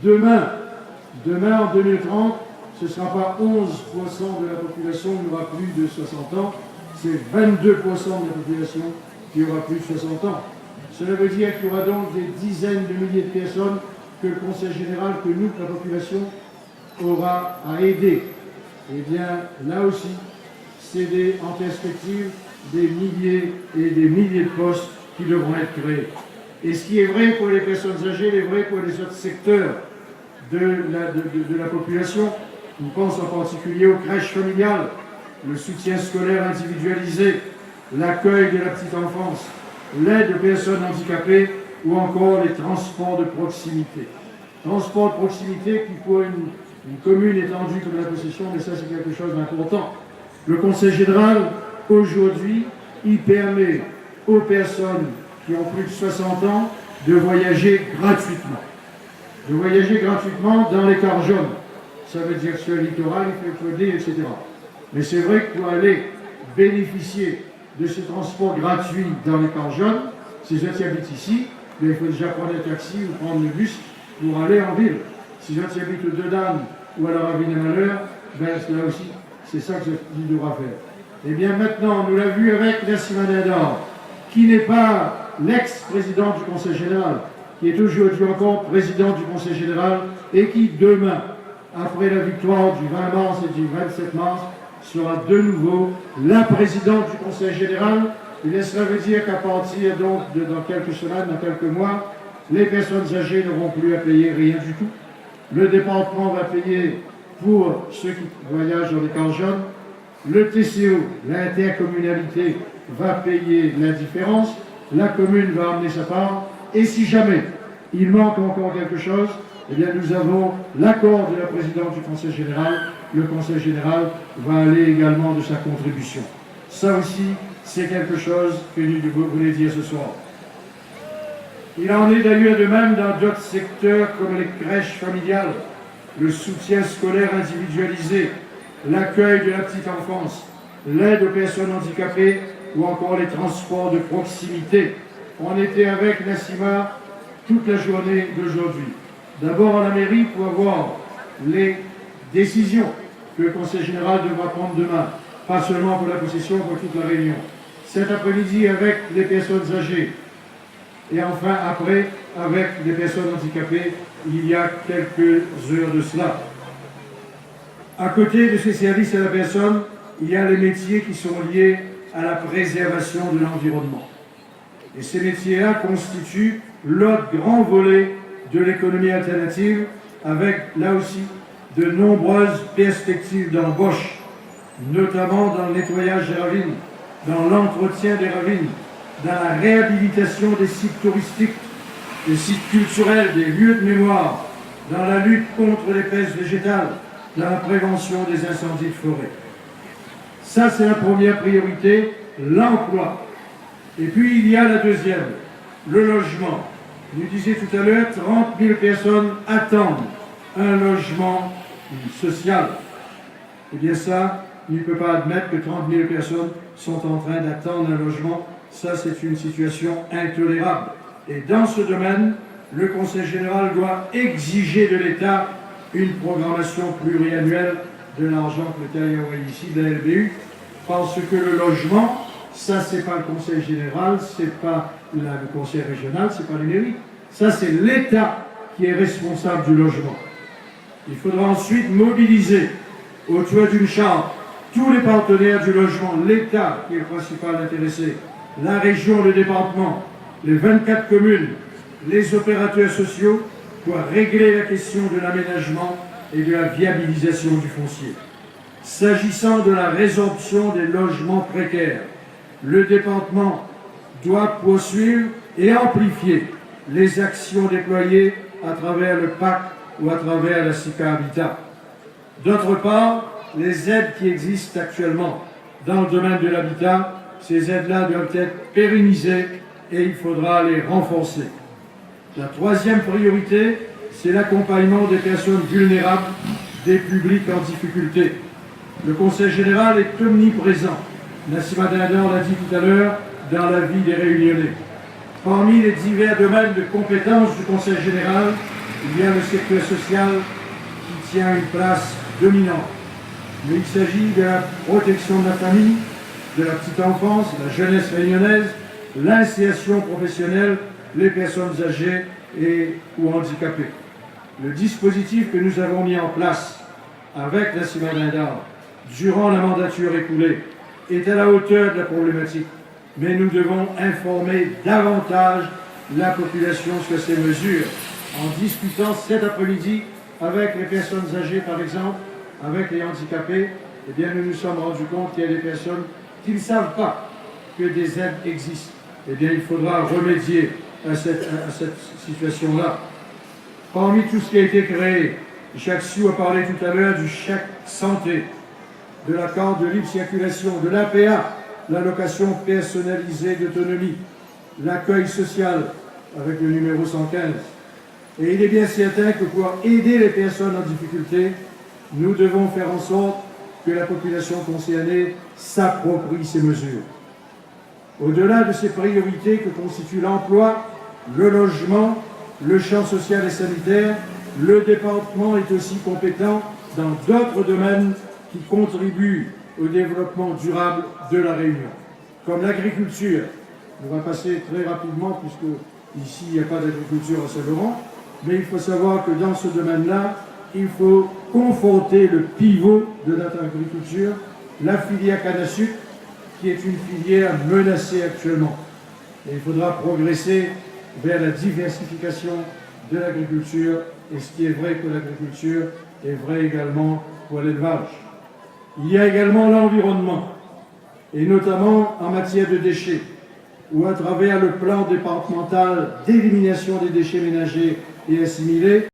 Demain, en 2030, ce ne sera pas 11% de la population qui aura plus de 60 ans, c'est 22% de la population qui aura plus de 60 ans. Cela veut dire qu'il y aura donc des dizaines de milliers de personnes que le Conseil général, que nous, la population, aura à aider. Eh bien, là aussi, c'est en perspective des milliers et des milliers de postes qui devront être créés. Et ce qui est vrai pour les personnes âgées, est vrai pour les autres secteurs de la population. On pense en particulier aux crèches familiales, le soutien scolaire individualisé, l'accueil de la petite enfance, l'aide aux personnes handicapées ou encore les transports de proximité. Transports de proximité qui, pour une commune étendue comme la Possession, mais ça c'est quelque chose d'important. Le Conseil général, aujourd'hui, il permet aux personnes qui ont plus de 60 ans de voyager gratuitement. De voyager gratuitement dans les cars jaunes. Ça veut dire sur le littoral, il faut coder, etc. Mais c'est vrai que pour aller bénéficier de ce transport gratuit dans les cars jaunes, si je habite ici, il faut déjà prendre un taxi ou prendre le bus pour aller en ville. Si je habite au Dedans ou à la Ravine des Malheurs, ben là aussi, c'est ça que je devra faire. Eh bien maintenant, nous l'avons vu avec Nassima Dindar, qui n'est pas l'ex-président du Conseil général, qui est aujourd'hui encore président du Conseil général et qui demain, après la victoire du 20 mars et du 27 mars, sera de nouveau la présidente du Conseil général. Et cela veut dire qu'à partir donc dans quelques semaines, dans quelques mois, les personnes âgées n'auront plus à payer rien du tout. Le département va payer pour ceux qui voyagent dans les cars jaunes. Le TCO, l'intercommunalité, va payer la différence. La commune va amener sa part. Et si jamais il manque encore quelque chose, eh bien nous avons l'accord de la présidente du Conseil général. Le Conseil général va aller également de sa contribution. Ça aussi, c'est quelque chose que nous voulons dire ce soir. Il en est d'ailleurs de même dans d'autres secteurs comme les crèches familiales, le soutien scolaire individualisé, l'accueil de la petite enfance, l'aide aux personnes handicapées ou encore les transports de proximité. On était avec Nassima toute la journée d'aujourd'hui. D'abord à la mairie pour avoir les décisions que le Conseil général devra prendre demain, pas seulement pour la Possession, pour toute la Réunion. Cet après-midi avec les personnes âgées et enfin après avec les personnes handicapées, il y a quelques heures de cela. À côté de ces services à la personne, il y a les métiers qui sont liés à la préservation de l'environnement. Et ces métiers-là constituent l'autre grand volet de l'économie alternative, avec là aussi de nombreuses perspectives d'embauche, notamment dans le nettoyage des ravines, dans l'entretien des ravines, dans la réhabilitation des sites touristiques, des sites culturels, des lieux de mémoire, dans la lutte contre les pestes végétales, dans la prévention des incendies de forêt. Ça, c'est la première priorité, l'emploi. Et puis, il y a la deuxième, le logement. Je vous disais tout à l'heure, 30 000 personnes attendent un logement social. Eh bien ça, on ne peut pas admettre que 30 000 personnes sont en train d'attendre un logement. Ça, c'est une situation intolérable. Et dans ce domaine, le Conseil général doit exiger de l'État une programmation pluriannuelle de l'argent que l'État y aurait ici, de la LBU, parce que le logement, ça, c'est pas le Conseil général, c'est pas le Conseil régional, c'est pas les mairies. Ça, c'est l'État qui est responsable du logement. Il faudra ensuite mobiliser autour d'une charte tous les partenaires du logement, l'État qui est le principal intéressé, la région, le département, les 24 communes, les opérateurs sociaux pour régler la question de l'aménagement et de la viabilisation du foncier. S'agissant de la résorption des logements précaires, le département doit poursuivre et amplifier les actions déployées à travers le PAC ou à travers la SICA Habitat. D'autre part, les aides qui existent actuellement dans le domaine de l'habitat, ces aides-là doivent être pérennisées et il faudra les renforcer. La troisième priorité, c'est l'accompagnement des personnes vulnérables, des publics en difficulté. Le Conseil général est omniprésent. Nassima Dindar l'a dit tout à l'heure, dans la vie des Réunionnais. Parmi les divers domaines de compétences du Conseil général, il y a le secteur social qui tient une place dominante. Mais il s'agit de la protection de la famille, de la petite enfance, de la jeunesse réunionnaise, l'insertion professionnelle, les personnes âgées ou handicapées. Le dispositif que nous avons mis en place avec la Cimadindar durant la mandature écoulée est à la hauteur de la problématique, mais nous devons informer davantage la population sur ces mesures en discutant cet après-midi avec les personnes âgées par exemple, avec les handicapés. Eh bien, nous nous sommes rendus compte qu'il y a des personnes qui ne savent pas que des aides existent. Eh bien, il faudra remédier à cette situation-là. Parmi tout ce qui a été créé, Jacques Siou a parlé tout à l'heure du chèque santé, de la carte de libre circulation, de l'APA, l'allocation personnalisée d'autonomie, l'accueil social avec le numéro 115. Et il est bien certain que pour aider les personnes en difficulté, nous devons faire en sorte que la population concernée s'approprie ces mesures. Au-delà de ces priorités que constituent l'emploi, le logement, le champ social et sanitaire, le département est aussi compétent dans d'autres domaines qui contribuent au développement durable de la Réunion, comme l'agriculture. On va passer très rapidement, puisque ici il n'y a pas d'agriculture à Saint-Laurent, mais il faut savoir que dans ce domaine-là, il faut conforter le pivot de notre agriculture, la filière canne à sucre, qui est une filière menacée actuellement. Et il faudra progresser vers la diversification de l'agriculture, et ce qui est vrai pour l'agriculture est vrai également pour l'élevage. Il y a également l'environnement, et notamment en matière de déchets, où à travers le plan départemental d'élimination des déchets ménagers et assimilés,